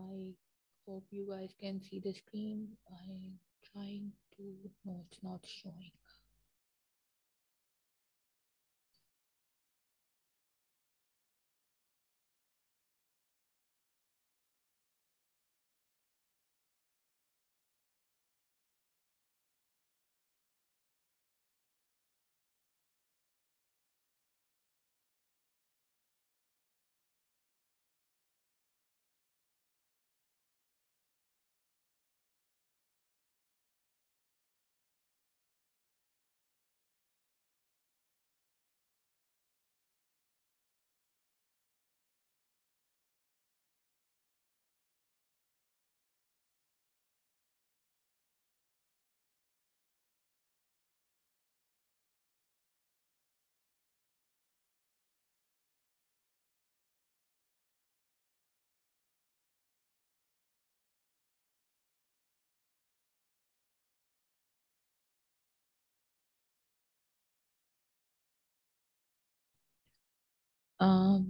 I hope you guys can see the screen. I'm trying to. No, it's not showing.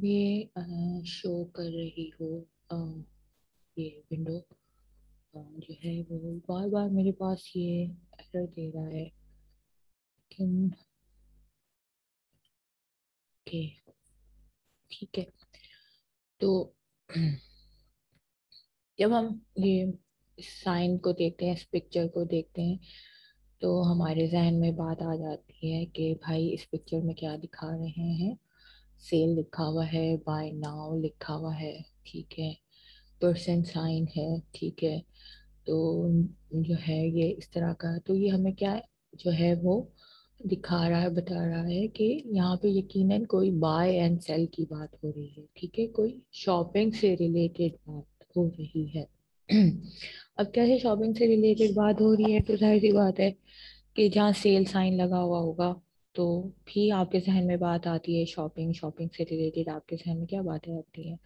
ये show कर रही हो। अ, ये window जो है वो बार बार मेरे पास ये एरर दे रहा है। लेकिन ओके, ठीक है। तो जब हम ये साइन को देखते हैं, इस पिक्चर को देखते हैं, तो हमारे जहन में बात आ जाती है कि भाई इस पिक्चर में क्या दिखा रहे हैं। सेल लिखा हुआ है, बाय नाउ लिखा हुआ है, ठीक है। परसेंट साइन है, ठीक है। तो जो है ये इस तरह का, तो ये हमें क्या जो है वो दिखा रहा है, बता रहा है कि यहाँ पे यकीनन कोई बाय एंड सेल की बात हो रही है, ठीक है। कोई शॉपिंग से रिलेटेड बात हो रही है। अब क्या है, शॉपिंग से रिलेटेड बात हो रही है तो जाहिर सी बात है कि जहाँ सेल साइन लगा हुआ होगा तो भी आपके जहन में बात आती है शॉपिंग। शॉपिंग से रिलेटेड आपके जहन में क्या बातें आती हैं?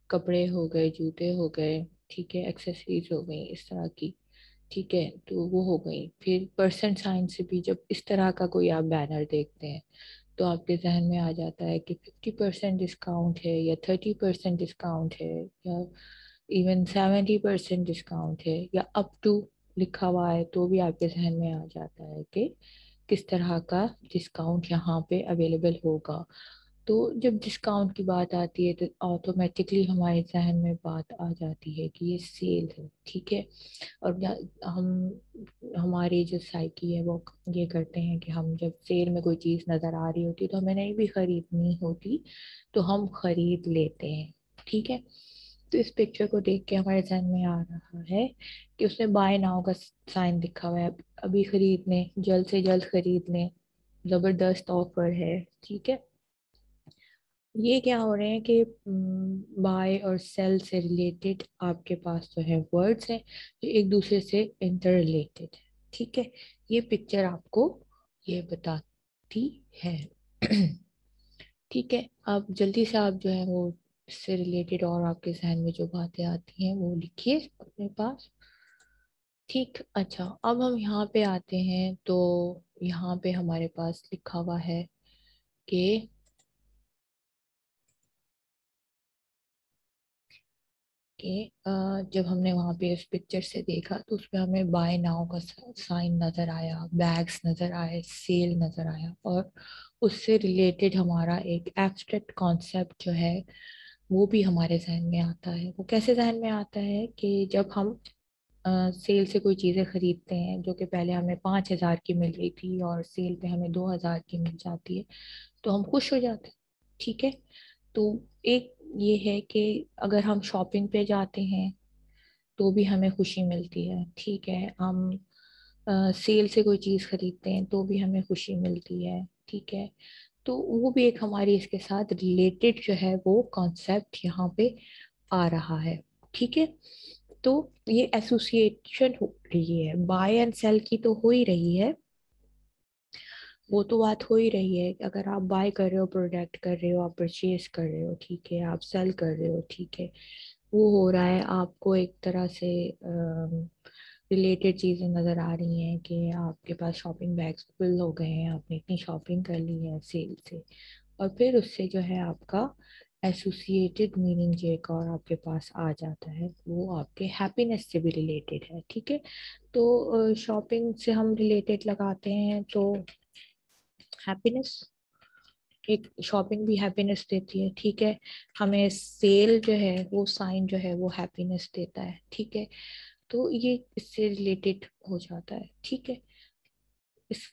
कपड़े हो गए, जूते हो गए, ठीक है, एक्सेसरीज हो गई इस तरह की, ठीक है। तो वो हो गई। फिर परसेंट साइन से भी जब इस तरह का कोई आप बैनर देखते हैं तो आपके जहन में आ जाता है कि 50% डिस्काउंट है, या 30% डिस्काउंट है, या इवन 70% डिस्काउंट है, या अप टू लिखा हुआ है, तो भी आपके जहन में आ जाता है कि किस तरह का डिस्काउंट यहाँ पे अवेलेबल होगा। तो जब डिस्काउंट की बात आती है तो ऑटोमेटिकली हमारे जहन में बात आ जाती है कि ये सेल है, ठीक है। और हम हमारी जो साइकी है वो ये करते हैं कि हम जब सेल में कोई चीज़ नज़र आ रही होती है तो हमें नहीं भी खरीदनी होती तो हम खरीद लेते हैं, ठीक है। तो इस पिक्चर को देख के हमारे जहन में आ रहा है कि उसमें बाय नाउ का साइन दिखा हुआ है। अभी खरीद लें, जल्द से जल्द खरीद लें, जबरदस्त ऑफर है, ठीक है। ये क्या हो रहे हैं कि बाय और सेल से रिलेटेड आपके पास जो है वर्ड्स हैं जो एक दूसरे से इंटर रिलेटेड है, ठीक है। ये पिक्चर आपको ये बताती है। ठीक है। आप जल्दी से आप जो है वो इससे रिलेटेड और आपके जहन में जो बातें आती हैं वो लिखिए अपने पास। ठीक, अच्छा, अब हम यहाँ पे आते हैं तो यहाँ पे हमारे पास लिखा हुआ है कि जब हमने वहाँ पे इस पिक्चर से देखा तो उसमें हमें बाय नाउ का साइन नजर आया, बैग्स नजर आए, सेल नजर आया, और उससे रिलेटेड हमारा एक एब्स्ट्रैक्ट कॉन्सेप्ट जो है वो भी हमारे जहन में आता है। वो कैसे जहन में आता है कि जब हम सेल से कोई चीज़ें खरीदते हैं जो कि पहले हमें 5,000 की मिल रही थी और सेल पे हमें 2,000 की मिल जाती है तो हम खुश हो जाते हैं, ठीक है। तो एक ये है कि अगर हम शॉपिंग पे जाते हैं तो भी हमें खुशी मिलती है, ठीक है। हम सेल से कोई चीज़ खरीदते हैं तो भी हमें खुशी मिलती है, ठीक है। तो वो भी एक हमारी इसके साथ रिलेटेड जो है वो कॉन्सेप्ट यहाँ पे आ रहा है, ठीक है। तो ये एसोसिएशन हो रही है, बाय एंड सेल की तो हो ही रही है। वो तो बात हो ही रही है, अगर आप बाय कर रहे हो, प्रोडक्ट कर रहे हो, आप परचेज कर रहे हो, ठीक है, आप सेल कर रहे हो, ठीक है। वो हो रहा है, आपको एक तरह से रिलेटेड चीज़ें नज़र आ रही हैं कि आपके पास शॉपिंग बैग्स फुल हो गए हैं, आपने इतनी शॉपिंग कर ली है सेल से, और फिर उससे जो है आपका एसोसिएटेड मीनिंग जो एक और आपके पास आ जाता है वो आपके हैप्पीनेस से भी रिलेटेड है, ठीक है। तो शॉपिंग से हम रिलेटेड लगाते हैं तो हैप्पीनेस, एक शॉपिंग भी हैप्पीनेस देती है, ठीक है। हमें सेल जो है वो साइन जो है वो हैप्पीनेस देता है, ठीक है। तो ये इससे रिलेटेड हो जाता है, ठीक है। इस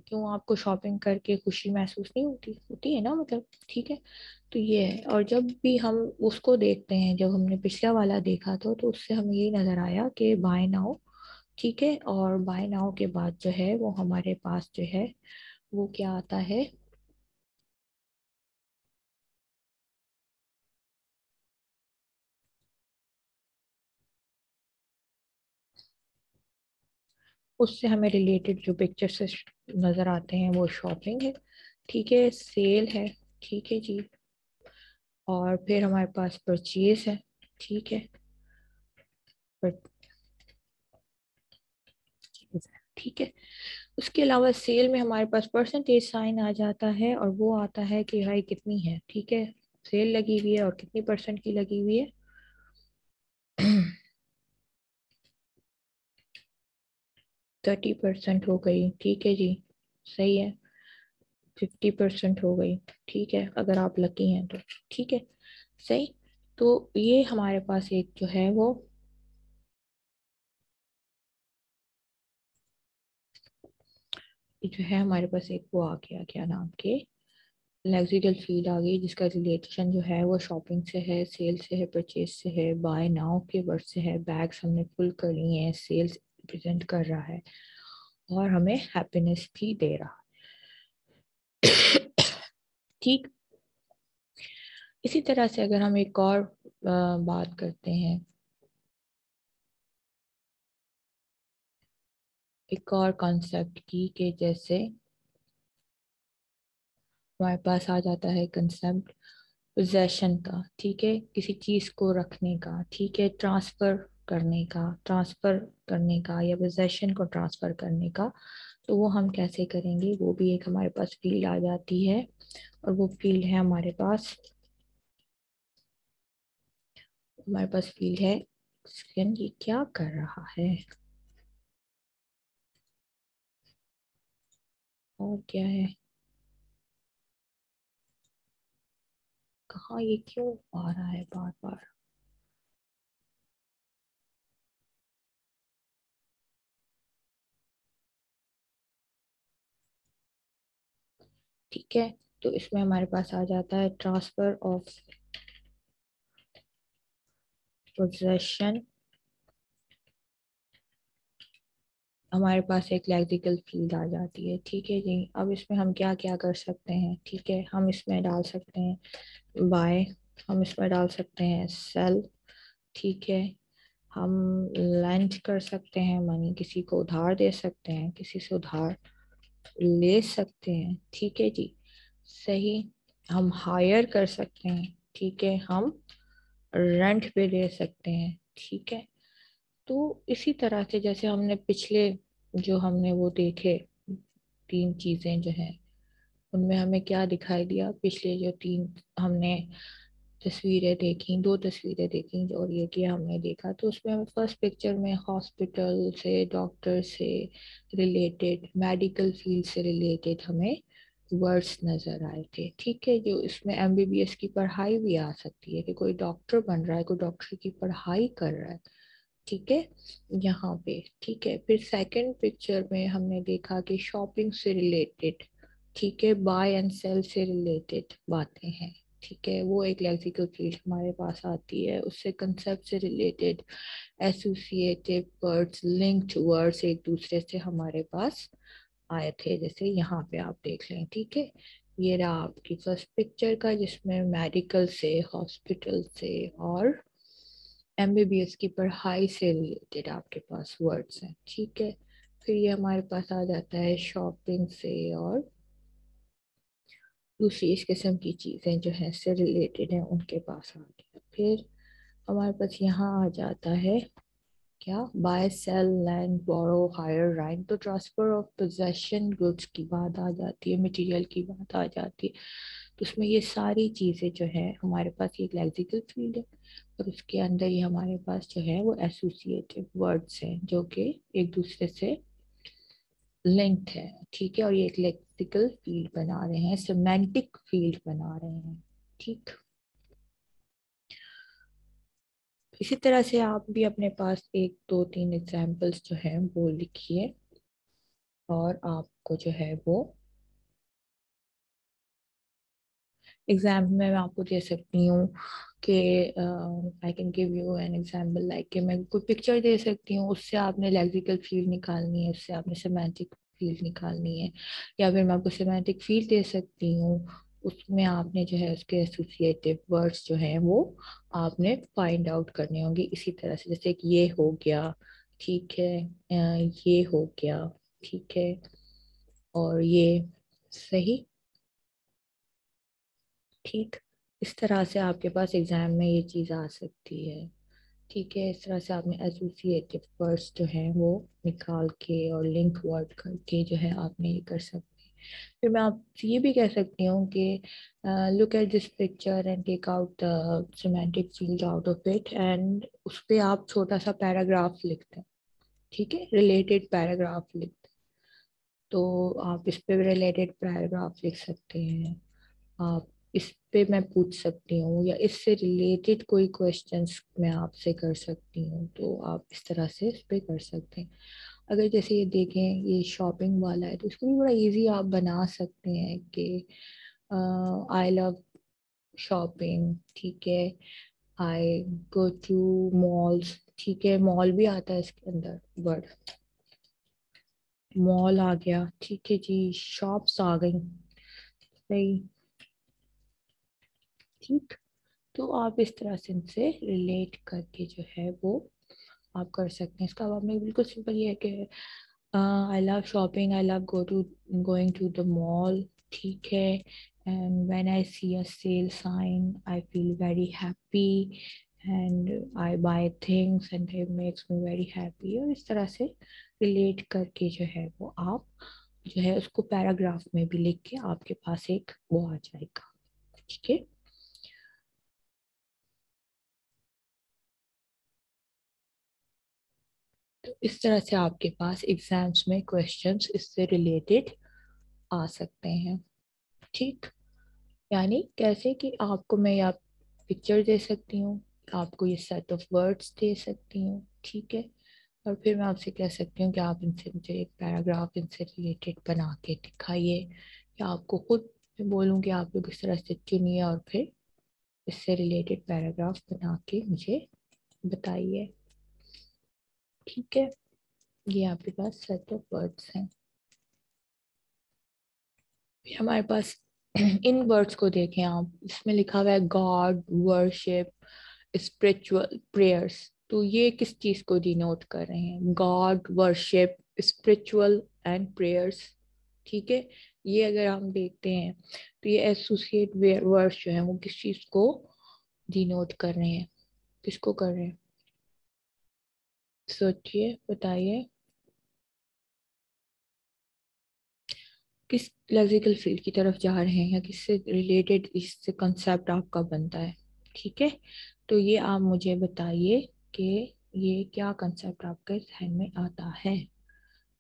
क्यों आपको शॉपिंग करके खुशी महसूस नहीं होती, होती है ना, मतलब, ठीक है। तो ये है, और जब भी हम उसको देखते हैं, जब हमने पिछला वाला देखा था तो उससे हमें ये नजर आया कि बाय नाउ, ठीक है। और बाय नाउ के बाद जो है वो हमारे पास जो है वो क्या आता है, उससे हमें रिलेटेड जो पिक्चर से नजर आते हैं वो शॉपिंग है, ठीक है, सेल है, ठीक है जी। और फिर हमारे पास परचेज है, ठीक है, परचेज है, ठीक है। उसके अलावा सेल में हमारे पास परसेंटेज साइन आ जाता है और वो आता है कि भाई कितनी है, ठीक है, सेल लगी हुई है और कितनी परसेंट की लगी हुई है। 30% हो गई, ठीक है जी, सही है। 50% हो गई, ठीक है, अगर आप लकी हैं तो, ठीक है, सही। तो ये हमारे पास एक जो है वो, ये जो है हमारे पास एक वो आ गया, क्या नाम के, लेक्सिकल फील्ड आ गई, जिसका रिलेशन जो है वो शॉपिंग से है, सेल से है, परचेज से है, बाय नाउ के वर्ड से है, बैग्स हमने फुल कर लिए हैं, सेल्स प्रेजेंट कर रहा है और हमें हैप्पीनेस भी दे रहा है। ठीक, इसी तरह से अगर हम एक और बात करते हैं, एक और कॉन्सेप्ट की, कि जैसे हमारे पास आ जाता है कंसेप्ट पोजेशन का, ठीक है, किसी चीज को रखने का, ठीक है, ट्रांसफर करने का या पोजेशन को ट्रांसफर करने का। तो वो हम कैसे करेंगे, वो भी एक हमारे पास फील्ड आ जाती है, और वो फील्ड है हमारे पास, फील्ड है, सेकंड, ये क्या कर रहा है, और क्या है, कहाँ, ये क्यों आ रहा है बार बार। ठीक है, तो इसमें हमारे पास आ जाता है ट्रांसफर ऑफ पोजेशन, हमारे पास एक लेक्सिकल फील्ड आ जाती है, ठीक है जी। अब इसमें हम क्या क्या कर सकते हैं, ठीक है, हम इसमें डाल सकते हैं बाय, हम इसमें डाल सकते हैं सेल, ठीक है, हम लेंड कर सकते हैं मनी, किसी को उधार दे सकते हैं, किसी से उधार ले सकते हैं, ठीक है जी, सही। हम हायर कर सकते हैं, ठीक है, हम रेंट पे दे सकते हैं, ठीक है। तो इसी तरह से जैसे हमने पिछले जो हमने वो देखे तीन चीजें जो हैं, उनमें हमें क्या दिखाई दिया, पिछले जो तीन हमने तस्वीरें देखी, दो तस्वीरें देखी और ये किया हमने देखा, तो उसमें हमें फर्स्ट पिक्चर में हॉस्पिटल से, डॉक्टर से रिलेटेड, मेडिकल फील्ड से रिलेटेड हमें वर्ड्स नजर आए थे, ठीक है। जो इसमें एमबीबीएस की पढ़ाई भी आ सकती है, कि कोई डॉक्टर बन रहा है, कोई डॉक्टर की पढ़ाई कर रहा है, ठीक है, यहाँ पे, ठीक है। फिर सेकंड पिक्चर में हमने देखा कि शॉपिंग से रिलेटेड, ठीक है, बाय एंड सेल से रिलेटेड बातें हैं, ठीक है, वो एक लेक्सिकल फील्ड हमारे पास आती है, उससे कंसेप्ट से related associative words, linked words एक दूसरे से हमारे पास आए थे, जैसे यहाँ पे आप देख लें, ठीक है। ये रहा आपकी फर्स्ट पिक्चर का, जिसमें मेडिकल से, हॉस्पिटल से और एमबीबीएस की पढ़ाई से रिलेटेड आपके पास वर्ड्स हैं, ठीक है। फिर ये हमारे पास आ जाता है शॉपिंग से और दूसरी इस किस्म की चीजें जो है से रिलेटेड हैं, उनके पास आ गया। फिर हमारे पास यहाँ आ जाता है क्या, बाय सेल लैंड बोरो हायर राइट, तो ट्रांसफर ऑफ पोजेशन गुड्स की बात आ जाती है, मटेरियल की बात आ जाती है। तो उसमें ये सारी चीजें जो है हमारे पास, ये एक लेक्सिकल फील्ड है और उसके अंदर ही हमारे पास जो है वो एसोसिएटिव वर्ड्स हैं जो कि एक दूसरे से लिंक्ड है। ठीक है, और ये एक लेक्सिकल फील्ड बना रहे हैं, सिमेंटिक फील्ड बना रहे हैं। ठीक, इसी तरह से आप भी अपने पास एक दो तीन एग्जाम्पल्स जो हैं वो लिखिए और आपको जो है वो एग्जाम में मैं आपको दे सकती हूँ कि I can give you an example like कि मैं कोई पिक्चर दे सकती हूँ, उससे आपने लेक्सिकल फील्ड निकालनी है, उससे आपने सेमांटिक फील्ड निकालनी है। या फिर मैं आपको सेमांटिक फील्ड दे सकती हूँ, उसमें आपने जो है उसके एसोसिएटिव वर्ड्स जो हैं वो आपने फाइंड आउट करने होंगे। इसी तरह से जैसे कि ये हो गया, ठीक है, ये हो गया, ठीक है, और ये, सही। ठीक, इस तरह से आपके पास एग्जाम में ये चीज़ आ सकती है। ठीक है, इस तरह से आपने एसोसिएटिव वर्ड्स जो हैं वो निकाल के और लिंक वर्ड करके जो है आपने ये कर सकते हैं। फिर मैं आपसे ये भी कह सकती हूँ कि look at this picture and take out the semantic field out of it, and उस पे आप छोटा सा पैराग्राफ लिखते हैं। ठीक है, रिलेटेड पैराग्राफ लिखते हैं। तो आप इस पे रिलेटेड पैराग्राफ लिख सकते हैं। आप इस पे मैं पूछ सकती हूँ, या इससे रिलेटेड कोई क्वेश्चंस मैं आपसे कर सकती हूँ, तो आप इस तरह से इस पे कर सकते हैं। अगर जैसे ये देखें, ये शॉपिंग वाला है, तो इसको भी बड़ा इजी आप बना सकते हैं कि आई लव शॉपिंग, ठीक है, आई गो टू मॉल्स, ठीक है, मॉल भी आता है इसके अंदर वर्ड, मॉल आ गया, ठीक है जी, शॉप्स आ गई, सही। ठीक, तो आप इस तरह से इनसे रिलेट करके जो है वो आप कर सकते हैं। इसका अब आपने बिल्कुल सिंपल ये है कि I love shopping, I love going to the mall, ठीक है, and when I see a sale sign I feel very happy and I buy things and it makes me very happy. और इस तरह से relate करके जो है वो आप जो है उसको पैराग्राफ में भी लिख के आपके पास एक वो आ जाएगा। ठीक है, तो इस तरह से आपके पास एग्जाम्स में क्वेश्चंस इससे रिलेटेड आ सकते हैं। ठीक, यानी कैसे कि आपको मैं या पिक्चर दे सकती हूँ, आपको ये सेट ऑफ वर्ड्स दे सकती हूँ, ठीक है, और फिर मैं आपसे कह सकती हूँ कि आप इनसे मुझे एक पैराग्राफ इनसे रिलेटेड बना के दिखाइए, या आपको खुद मैं बोलूँ कि आप लोग इस तरह से चुनिए और फिर इससे रिलेटेड पैराग्राफ बना के मुझे बताइए। ठीक है, ये आपके पास सेट ऑफ वर्ड्स हैं। फिर हमारे पास इन वर्ड्स को देखें आप, इसमें लिखा हुआ है गॉड, वर्शिप, स्पिरिचुअल, प्रेयर्स। तो ये किस चीज को डिनोट कर रहे हैं? God, worship, spiritual and prayers. ठीक है, ये अगर हम देखते हैं तो ये एसोसिएट वर्ड्स जो है वो किस चीज को डिनोट कर रहे हैं, किसको कर रहे हैं? सोचिए, बताइए, किस लॉजिकल फील्ड की तरफ जा रहे हैं या किससे रिलेटेड इससे कंसेप्ट आपका बनता है। ठीक है, तो ये आप मुझे बताइए कि ये क्या कंसेप्ट आपके ध्यान में आता है,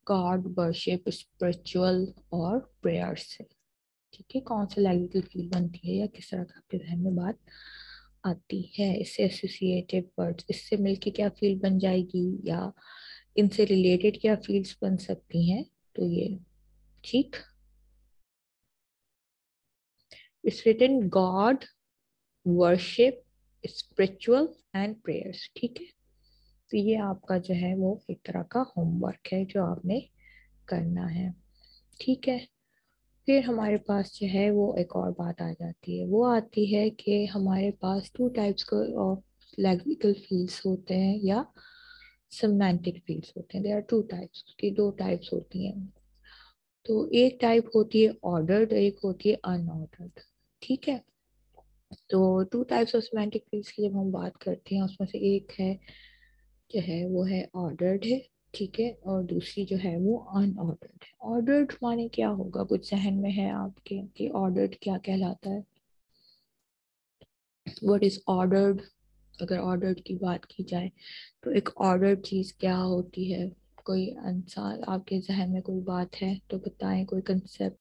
गॉड, वर्शिप, स्पिरिचुअल और प्रेयर से। ठीक है, कौन सा लॉजिकल फील्ड बनती है या किस तरह का आपके ध्यान में बात आती है? इससे एसोसिएटिव वर्ड्स, इससे मिलके क्या फील्ड बन जाएगी, या इनसे रिलेटेड क्या फील्ड्स बन सकती हैं? तो ये, ठीक, it's written God, worship, spiritual and prayers. ठीक है, तो ये आपका जो है वो एक तरह का होमवर्क है जो आपने करना है। ठीक है, फिर हमारे पास जो है वो एक और बात आ जाती है, वो आती है कि हमारे पास two types of lexical fields होते हैं या सिमेंटिक फील्ड्स होते हैं। देयर आर टू टाइप्स की, दो टाइप्स होती हैं। तो एक टाइप होती है ऑर्डर्ड, एक होती है अनऑर्डर्ड। ठीक है, तो to types of semantic fields की जब हम बात करते हैं उसमें से एक है जो है वो है ऑर्डर्ड है, ठीक है, और दूसरी जो है वो अनऑर्डर्ड है। ऑर्डर्ड माने क्या होगा, कुछ जहन में है आपके कि ऑर्डर्ड क्या कहलाता है? What is ordered? अगर ऑर्डर्ड की बात की जाए तो एक ऑर्डर्ड चीज क्या होती है? कोई आंसर आपके जहन में कोई बात है तो बताएं, कोई कंसेप्ट।